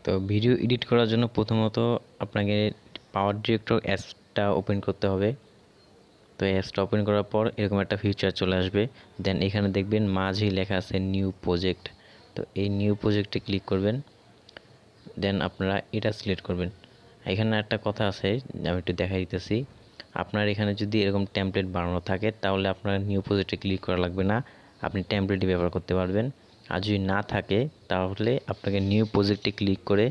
তো video edit করার জন্য প্রথমত আপনাকে পাওয়ার ডিরেক্টর অ্যাপসটা ওপেন করতে হবে। তো অ্যাপসটা ওপেন করার পর এরকম একটা ফিচার চলে আসবে। দেন এখানে দেখবেন মাঝেই লেখা আছে নিউ প্রজেক্ট। তো এই নিউ প্রজেক্টে ক্লিক করবেন। দেন আপনারা এটা সিলেক্ট করবেন। এখানে একটা কথা আছে, আমি একটু দেখাই দিতেছি। আপনার এখানে যদি এরকম টেমপ্লেট বানানো থাকে তাহলে আপনার নিউ প্রজেক্টে ক্লিক করা লাগবে না, আপনি টেমপ্লেটই ব্যবহার করতে পারবেন। আর যদি না থাকে তাহলে আপনাকে নিউ প্রজেক্টে ক্লিক করে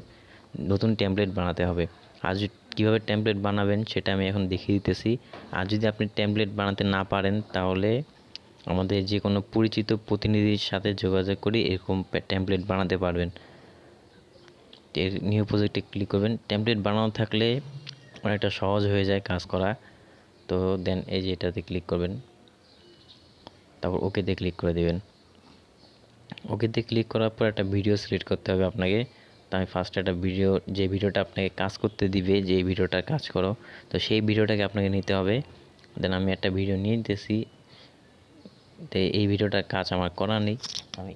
নতুন টেমপ্লেট বানাতে হবে। আর কীভাবে টেমপ্লেট বানাবেন সেটা আমি এখন দেখিয়ে দিতেছি। আর যদি আপনি টেমপ্লেট বানাতে না পারেন তাহলে আমাদের যে কোনো পরিচিত প্রতিনিধির সাথে যোগাযোগ করে এরকম টেমপ্লেট বানাতে পারবেন। এর নিউ প্রজেক্টে ক্লিক করবেন। টেমপ্লেট বানানো থাকলে অনেকটা সহজ হয়ে যায় কাজ করা। তো দেন এই যে এটাতে ক্লিক করবেন, তারপর ওকেতে ক্লিক করে দেবেন। ওকেতে ক্লিক করার পর একটা ভিডিও সিলেক্ট করতে হবে আপনাকে। তো আমি ফার্স্টে একটা ভিডিও, যে ভিডিওটা আপনাকে কাজ করতে দিবে, যে ভিডিওটা কাজ করো, তো সেই ভিডিওটাকে আপনাকে নিতে হবে। দেন আমি একটা ভিডিও নিয়ে নিতেছি। তো এই ভিডিওটার কাজ আমার করা নেই, আমি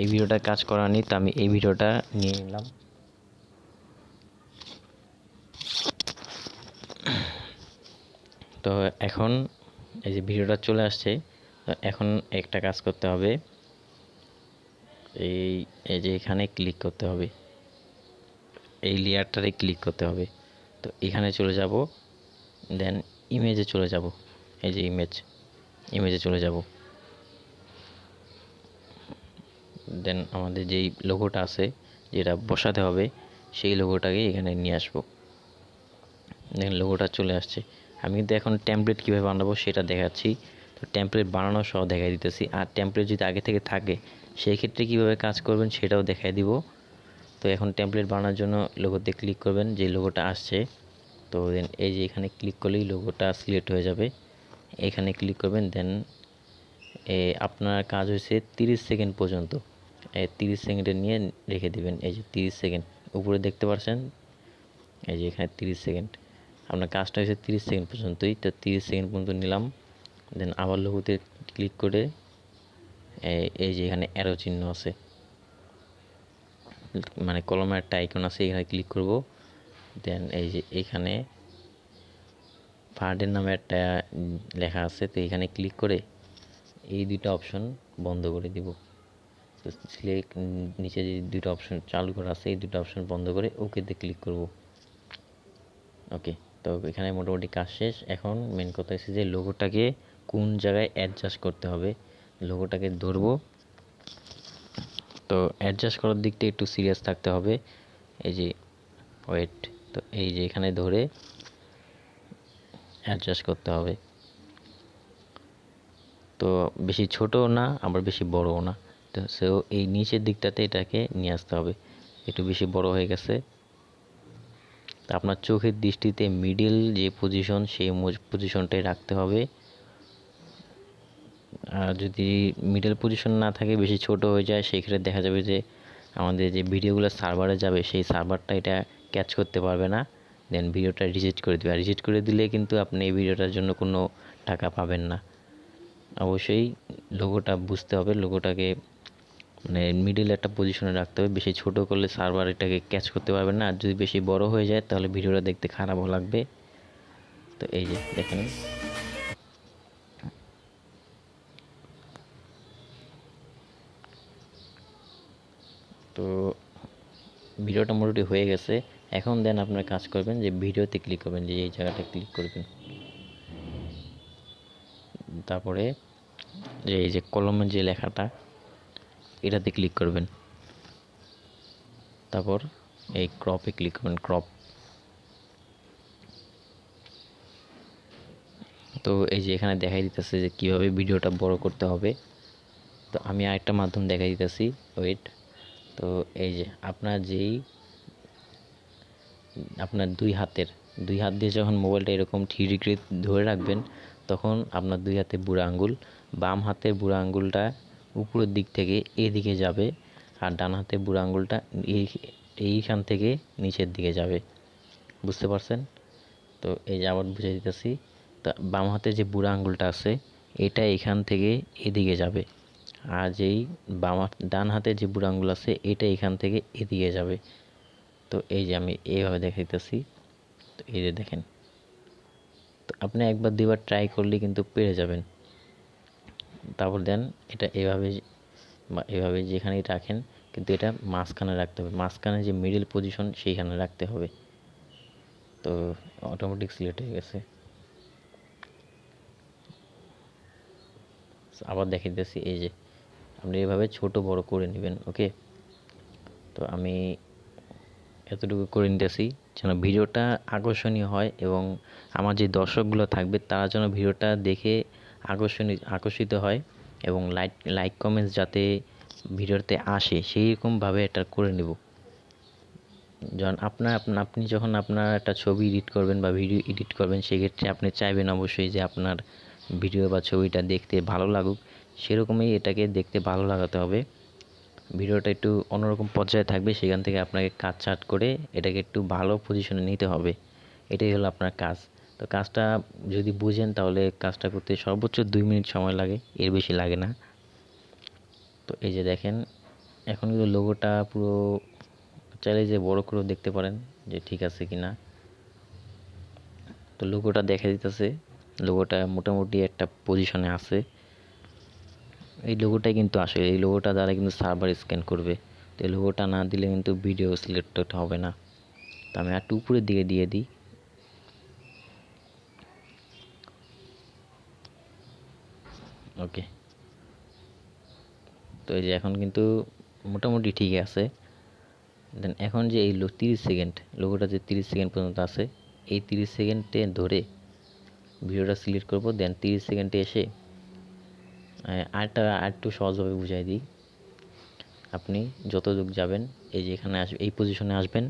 এই ভিডিওটার কাজ করা নেই, তো আমি এই ভিডিওটা নিয়ে নিলাম। তো এখন এই যে ভিডিওটা চলে আসছে। এখন একটা কাজ করতে হবে, এই যে এখানে ক্লিক করতে হবে, এই লেয়ারটারে ক্লিক করতে হবে। তো এখানে চলে যাব, দেন ইমেজে চলে যাব, এই যে ইমেজে চলে যাব। দেন আমাদের যেই লোগোটা আছে যেটা বসাতে হবে সেই লোগোটাকে এখানে নিয়ে আসবো। দেখেন লোগোটা চলে আসছে। আমি কিন্তু এখন টেমপ্লেট কীভাবে বানাবো সেটা দেখাচ্ছি। তো টেমপ্লেট বানানো সহ দেখাই দিতেছি। আর টেমপ্লেট যদি আগে থেকে থাকে সেই ক্ষেত্রে কীভাবে কাজ করবেন সেটাও দেখাই দিব। তো এখন টেমপ্লেট বানানোর জন্য লোগোতে ক্লিক করবেন, যে লোগোটা আসছে। তো দেন এই যে এখানে ক্লিক করলেই লোগোটা সিলেক্ট হয়ে যাবে। এখানে ক্লিক করবেন। দেন আপনার কাজ হয়েছে 30 সেকেন্ড পর্যন্ত। 30 সেকেন্ডে নিয়ে রেখে দিবেন। এই যে 30 সেকেন্ড উপরে দেখতে পাচ্ছেন, এই যে এখানে 30 সেকেন্ড। আপনার কাজটা হয়েছে 30 সেকেন্ড পর্যন্তই। তো 30 সেকেন্ড পর্যন্ত নিলাম। দেন আবার লোগোতে ক্লিক করে এই যে এখানে অ্যারো চিহ্ন আছে, মানে কলমের একটা আইকন আছে, এখানে ক্লিক করব। দেন এই যে এখানে ফার্ডের নামে একটা লেখা আছে, তো এখানে ক্লিক করে এই দুটো অপশন বন্ধ করে দিব। তো সিলেক্ট নিচে যে দুটো অপশন চালু করা আছে এই দুটো অপশন বন্ধ করে ওকেতে ক্লিক করব। ওকে, তো এখানে মোটামুটি কাজ শেষ। এখন মেন কথা হচ্ছে যে লোগোটাকে কোন জায়গায় অ্যাডজাস্ট করতে হবে। লোগোটাকে ধরবো, তো অ্যাডজাস্ট করার দিকটা একটু সিরিয়াস থাকতে হবে। এই যে ওয়েট, তো এই যে এখানে ধরে অ্যাডজাস্ট করতে হবে। তো বেশি ছোটও না আবার বেশি বড়ও না। তো সেও এই নিচের দিকটাতে এটাকে নিয়ে আসতে হবে। একটু বেশি বড় হয়ে গেছে। তা আপনার চোখের দৃষ্টিতে মিডিল যে পজিশন সেই পজিশনটাই রাখতে হবে। আর যদি মিডল পজিশন না থাকে, বেশি ছোট হয়ে যায়, সেক্ষেত্রে দেখা যাবে যে আমাদের যে ভিডিওগুলো সার্ভারে যাবে সেই সার্ভারটা এটা ক্যাচ করতে পারবে না। দেন ভিডিওটা রিজেক্ট করে দেবে। আর রিজেক্ট করে দিলে কিন্তু আপনি এই ভিডিওটার জন্য কোনো টাকা পাবেন না। অবশ্যই লোগোটা বুঝতে হবে, লোগোটাকে মানে মিডিল একটা পজিশনে রাখতে হবে। বেশি ছোট করলে সার্ভার এটাকে ক্যাচ করতে পারবে না। আর যদি বেশি বড় হয়ে যায় তাহলে ভিডিওটা দেখতে খারাপও লাগবে। তো এই যে দেখেন, তো ভিডিওটা মোটামুটি হয়ে গেছে। এখন দেন আপনার কাজ করবেন যে ভিডিওতে ক্লিক করবেন, যে এই জায়গাটা ক্লিক করবেন। তারপরে যে এই যে কলমের যে লেখাটা এটাতে ক্লিক করবেন। তারপর এই ক্রপে ক্লিক করবেন, ক্রপ। তো এই যে এখানে দেখাই দিতেছে যে কিভাবে ভিডিওটা বড় করতে হবে। তো আমি আরেকটা মাধ্যম দেখাই দিতেছি, ওয়েট। তো এই যে আপনার দুই হাত দিয়ে যখন মোবাইলটা এরকম 3 ডিগ্রি ধরে রাখবেন তখন আপনার দুই হাতে বুড়ো আঙ্গুল, বাম হাতের বুড়ো আঙ্গুলটা উপরের দিক থেকে এদিকে যাবে, আর ডান হাতের বুড়ো আঙ্গুলটা এইখান থেকে নিচের দিকে যাবে। বুঝতে পারছেন? তো এই যে আবার বুঝিয়ে দিতেছি। তা বাম হাতে যে বুড়ো আঙ্গুলটা আছে এটা এখান থেকে এদিকে যাবে, আর যেই ডান হাতে যে বুড়ো আঙ্গুল আছে এটা এখান থেকে এদিকে যাবে। তো এই যে আমি এইভাবে দেখাইতেছি। তো এই যে দেখেন, তো আপনি একবার দুইবার ট্রাই করলে কিন্তু পেরে যাবেন। তারপর দেন এটা এভাবে বা এভাবে যেখানেই রাখেন, কিন্তু এটা মাঝখানে রাখতে হবে, মাঝখানে যে মিডল পজিশন সেইখানে রাখতে হবে। তো অটোমেটিক সিলেক্ট হয়ে গেছে। আবার দেখাইতেছি, এই যে আপনি এভাবে ছোট বড় করে নেবেন। ওকে, তো আমি এতটুকু করে নিতেছি যেন ভিডিওটা আকর্ষণীয় হয় এবং আমার যে দর্শকগুলো থাকবে তারা যেন ভিডিওটা দেখে আকর্ষিত হয় এবং লাইক কমেন্টস যাতে ভিডিওতে আসে সেইরকমভাবে এটা করে নেব। যখন আপনি যখন আপনার একটা ছবি এডিট করবেন বা ভিডিও এডিট করবেন, সেক্ষেত্রে আপনি চাইবেন অবশ্যই যে আপনার ভিডিও বা ছবিটা দেখতে ভালো লাগুক, সেরকমই এটাকে দেখতে ভালো লাগাতে হবে। ভিডিওটা একটু অন্যরকম পর্যায়ে থাকবে, সেখান থেকে আপনাকে কাট করে এটাকে একটু ভালো পজিশনে নিতে হবে। এটাই হলো আপনার কাজ। তো কাজটা যদি বুঝেন তাহলে কাজটা করতে সর্বোচ্চ 2 মিনিট সময় লাগে, এর বেশি লাগে না। তো এই যে দেখেন, এখন কিন্তু লোগোটা পুরো চাইলে যে বড় করেও দেখতে পারেন যে ঠিক আছে কিনা। তো লোগোটা দেখা দিতেছে, লোগোটা মোটামুটি একটা পজিশনে আছে। এই লোগোটাই কিন্তু আসলে এই লোগোটা দ্বারা কিন্তু সার্ভার স্ক্যান করবে। তো এই লোগোটা না দিলে কিন্তু ভিডিও সিলেক্টেড হবে না। তো আমি একটু উপরের দিকে দিয়ে দিই। ওকে, তো এই যে এখন কিন্তু মোটামুটি ঠিক আছে। দেন এখন যে এই 30 সেকেন্ড লোগোটা যে 30 সেকেন্ড পর্যন্ত আছে, এই 30 সেকেন্ডে ধরে ভিডিওটা সিলেক্ট করব। দেন 30 সেকেন্ডে এসে আরেকটু সহজভাবে বুঝাই দিই। আপনি যতদূর যাবেন, এই যে এখানে এই পজিশনে আসবেন,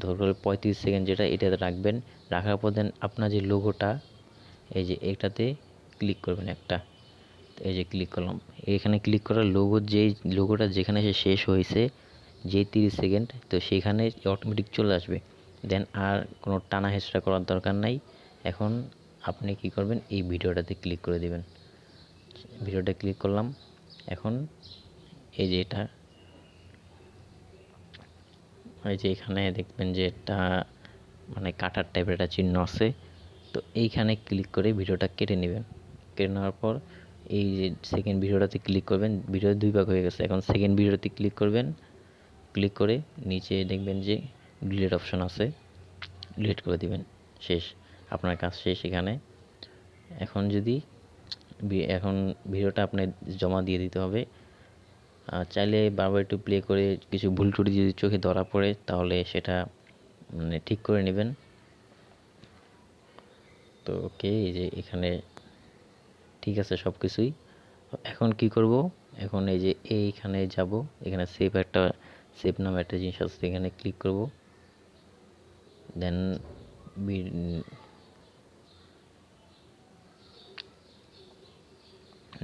ধরুন 35 সেকেন্ড যেটা এটাতে রাখবেন। রাখার পর দেন আপনার যে লোগোটা, এই যে এটাতে ক্লিক করবেন একটা। এই যে ক্লিক করলাম, এখানে ক্লিক করার লোগোটা যেখানে এসে শেষ হয়েছে, যেই 30 সেকেন্ড, তো সেখানে অটোমেটিক চলে আসবে। দেন আর কোনো টানা হেঁচড়া করার দরকার নাই। এখন আপনি কি করবেন, এই ভিডিওটাতে ক্লিক করে দিবেন। ভিডিওটা ক্লিক করলাম। এখন এই যে এটা, এই যে এখানে দেখবেন যে একটা মানে কাটার টাইপের একটা চিহ্ন আছে। তো এইখানে ক্লিক করে ভিডিওটা কেটে নেবেন। কেটে নেওয়ার পর এই যে সেকেন্ড ভিডিওটাতে ক্লিক করবেন। ভিডিও 2 ভাগ হয়ে গেছে, এখন সেকেন্ড ভিডিওতে ক্লিক করবেন। ক্লিক করে নিচে দেখবেন যে ডিলিট অপশন আছে, ডিলিট করে দিবেন। শেষ, আপনার কাজ শেষ এখানে। এখন এখন ভিডিওটা আপনার জমা দিয়ে দিতে হবে। চাইলে বারবার একটু প্লে করে কিছু ভুল ত্রুটি যদি চোখে ধরা পড়ে তাহলে সেটা মানে ঠিক করে নেবেন। তো ওকে, এই যে এখানে ঠিক আছে সব কিছুই। এখন কি করব, এখন এই যে এইখানে যাব, এখানে সেভ নামে একটা জিনিস আছে, এখানে ক্লিক করব। দেন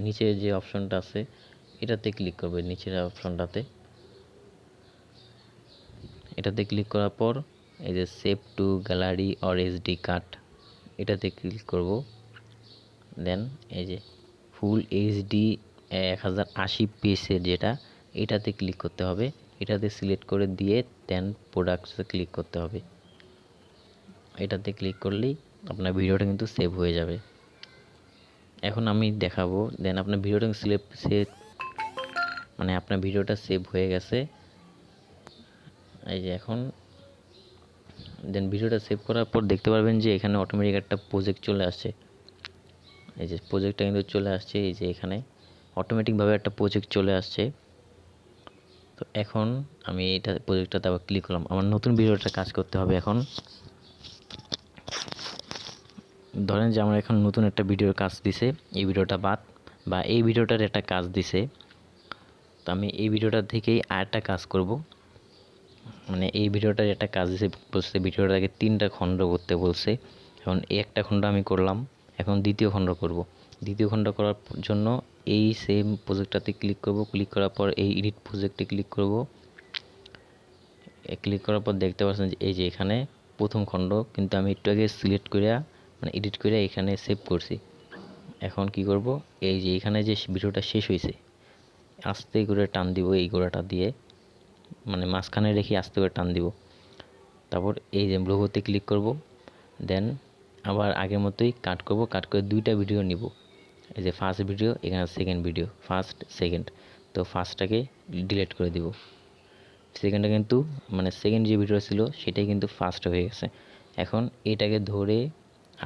নিচে যে অপশনটা আছে এটাতে ক্লিক করবে, নিচের অপশনটাতে। এটাতে ক্লিক করার পর এই যে save two gallery or SD card, এটাতে ক্লিক করব। দেন এই যে ফুল এইচডি 1080 পিসের যেটা, এটাতে ক্লিক করতে হবে। এটাতে সিলেক্ট করে দিয়ে দেন প্রোডাক্টসে ক্লিক করতে হবে। এটাতে ক্লিক করলেই আপনার ভিডিওটা কিন্তু সেভ হয়ে যাবে। এখন আমি দেখাবো। দেন আপনার ভিডিওটা মানে আপনার ভিডিওটা সেভ হয়ে গেছে। এই যে এখন দেন ভিডিওটা সেভ করার পর দেখতে পারবেন যে এখানে অটোমেটিক একটা প্রজেক্ট চলে আসছে। এই যে প্রজেক্টটা কিন্তু চলে আসছে, এই যে এখানে অটোমেটিকভাবে একটা প্রজেক্ট চলে আসছে। তো এখন আমি এটা প্রজেক্টটাতে আবার ক্লিক করলাম, আমার নতুন ভিডিওটা কাজ করতে হবে। এখন ধরেন যে আমার এখন নতুন একটা ভিডিওর কাজ দিছে, এই ভিডিওটা বাদ বা এই ভিডিওটার একটা কাজ দিছে। তো আমি এই ভিডিওটা থেকেই আরেকটা কাজ করব। মানে এই ভিডিওটার একটা কাজ দিছে, বলছে ভিডিওটাকে 3টা খণ্ড করতে বলছে। এখন এই একটা খণ্ড আমি করলাম, এখন দ্বিতীয় খণ্ড করব। দ্বিতীয় খণ্ড করার জন্য এই সেম প্রজেক্টটাতে ক্লিক করব। ক্লিক করার পর এই এডিট প্রজেক্টে ক্লিক করব। ক্লিক করার পর দেখতে পাচ্ছেন যে এই যে এখানে প্রথম খণ্ড কিন্তু আমি একটু আগে সিলেক্ট করে মানে এডিট করে এখানে সেভ করছি। এখন কি করব, এই যে এখানে যে ভিডিওটা শেষ হয়েছে, আস্তে করে টান দিব এই গোড়াটা দিয়ে, মানে মাঝখানে রেখে আস্তে করে টান দিব। তারপর এই যে লোগোতে ক্লিক করব, দেন আবার আগের মতোই কাট করব, কাট করে দুইটা ভিডিও নিব। এই যে ফার্স্ট ভিডিও, এখানে সেকেন্ড ভিডিও, ফার্স্ট সেকেন্ড। তো ফার্স্টটাকে ডিলিট করে দিব, সেকেন্ডটা কিন্তু মানে সেকেন্ড যে ভিডিও ছিল সেটাই কিন্তু ফার্স্ট হয়ে গেছে। এখন এটাকে ধরে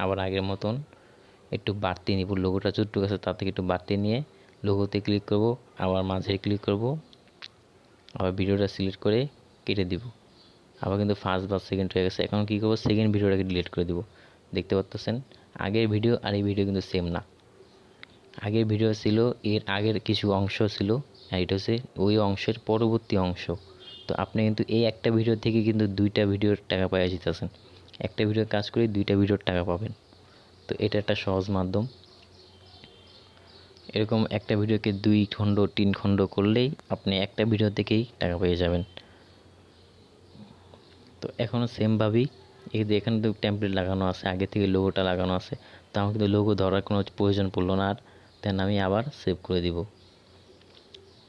আবার আগের মতন একটু বাড়তি নিব, লোগোটা যতটুকু আছে তার থেকে একটু বাড়তি নিয়ে লোগোতে ক্লিক করব, আবার মাঝে ক্লিক করব, আবার ভিডিওটা সিলেক্ট করে কেটে দিব। আবার কিন্তু ফার্স্ট বা সেকেন্ড হয়ে গেছে। এখন কী করবো, সেকেন্ড ভিডিওটাকে ডিলিট করে দিব। দেখতে পাচ্ছেন আগের ভিডিও আর এই ভিডিও কিন্তু সেম না। আগের ভিডিও ছিল এর আগের কিছু অংশ ছিল, আর এটা হচ্ছে ওই অংশের পরবর্তী অংশ। তো আপনি কিন্তু এই একটা ভিডিও থেকে কিন্তু দুইটা ভিডিওর টাকা পাওয়া যেতেছেন। একটা ভিডিওর কাজ করে দুইটা ভিডিওর টাকা পাবেন। তো এটা একটা সহজ মাধ্যম। এরকম একটা ভিডিওকে 2 খণ্ড 3 খণ্ড করলেই আপনি একটা ভিডিও থেকেই টাকা পেয়ে যাবেন। তো এখনও সেমভাবেই এই যে এখানে তো টেমপ্লেট লাগানো আছে, আগে থেকে লোগোটা লাগানো আছে, তো আমার কিন্তু লোগো ধরার কোনো প্রয়োজন পড়লো না আর। দেন আমি আবার সেভ করে দিব,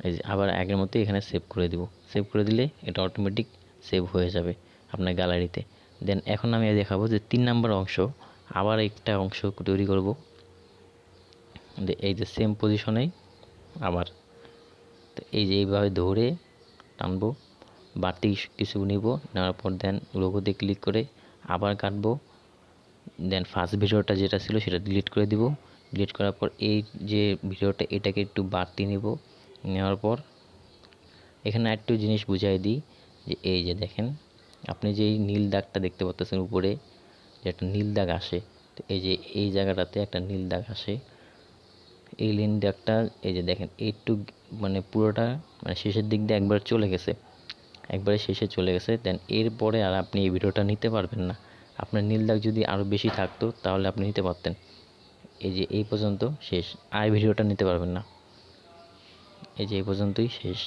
এই যে আবার আগের মতোই এখানে সেভ করে দিব। সেভ করে দিলে এটা অটোমেটিক সেভ হয়ে যাবে আপনার গ্যালারিতে। দেন এখন আমি দেখাবো যে 3 নাম্বার অংশ, আবার একটা অংশ তৈরি করব। এই যে সেম পজিশনেই আবার, তো এই যে এইভাবে ধরে টানবো, বাড়তি কিছু নিব, নেওয়ার পর দেন লোগোতে ক্লিক করে আবার কাটবো। দেন ফার্স্ট ভিডিওটা যেটা ছিল সেটা ডিলিট করে দিব। ডিলিট করার পর এই যে ভিডিওটা এটাকে একটু বাড়তি নিব, নেওয়ার পর এখানে একটু জিনিস বুঝাই দিই যে এই যে দেখেন আপনি যে নীল দাগটা দেখতে পাচ্ছেন উপরে, যে একটা নীল দাগ আসে, তো এই যে এই জায়গাটাতে একটা নীল দাগ আসে, এই নীল দাগটা এই যে দেখেন একটু মানে পুরোটা মানে শেষের দিক দিয়ে একবার চলে গেছে, একবারে শেষে চলে গেছে। দেন এরপরে আর আপনি এই ভিডিওটা নিতে পারবেন না। আপনার নীল দাগ যদি আরও বেশি থাকতো তাহলে আপনি নিতে পারতেন। এই যে এই পর্যন্ত শেষ, আর ভিডিওটা নিতে পারবেন না। এই যে এই পর্যন্তই শেষ।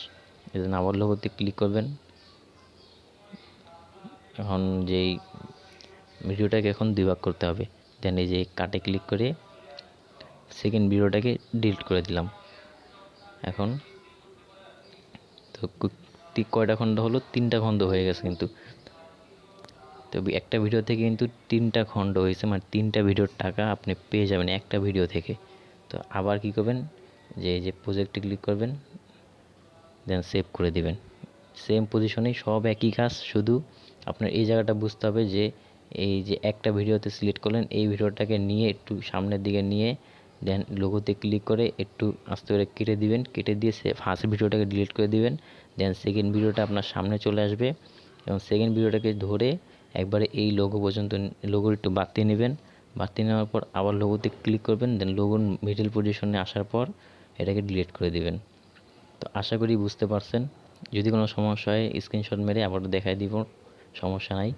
এই জন্য আবার লোগোতে ক্লিক করবেন। এখন যেই ভিডিওটাকে এখন 2 ভাগ করতে হবে। দেন এই যে কাটে ক্লিক করে সেকেন্ড ভিডিওটাকে ডিলিট করে দিলাম। এখন তো কয়টা খণ্ড হলো, 3টা খণ্ড হয়ে গেছে কিন্তু। তো একটা ভিডিও থেকে কিন্তু 3টা খণ্ড হয়েছে, মানে 3টা ভিডিওর টাকা আপনি পেয়ে যাবেন একটা ভিডিও থেকে। তো আবার কি করবেন, যে এই যে প্রজেক্টে ক্লিক করবেন, দেন সেভ করে দিবেন। সেম পজিশনেই সব একই কাজ, শুধু আপনার এই জায়গাটা বুঝতে হবে যে এই যে একটা ভিডিওতে সিলেক্ট করলেন, এই ভিডিওটাকে নিয়ে একটু সামনের দিকে নিয়ে দেন লোগোতে ক্লিক করে একটু আস্তে করে কেটে দিবেন, কেটে দিয়ে ফার্স্ট ভিডিওটাকে ডিলিট করে দিবেন। দেন সেকেন্ড ভিডিওটা আপনার সামনে চলে আসবে এবং সেকেন্ড ভিডিওটাকে ধরে একবারে এই লোগো পর্যন্ত, লোগোর একটু বাড়তি নেবেন, বাড়তি নেওয়ার পর আবার লোগোতে ক্লিক করবেন। দেন লোগোর মিডল পজিশনে আসার পর এটাকে ডিলিট করে দিবেন। তো আশা করি বুঝতে পারছেন। যদি কোনো সমস্যা হয় স্ক্রিনশট মেরে আবার দেখাই দিব, সমস্যা নাই।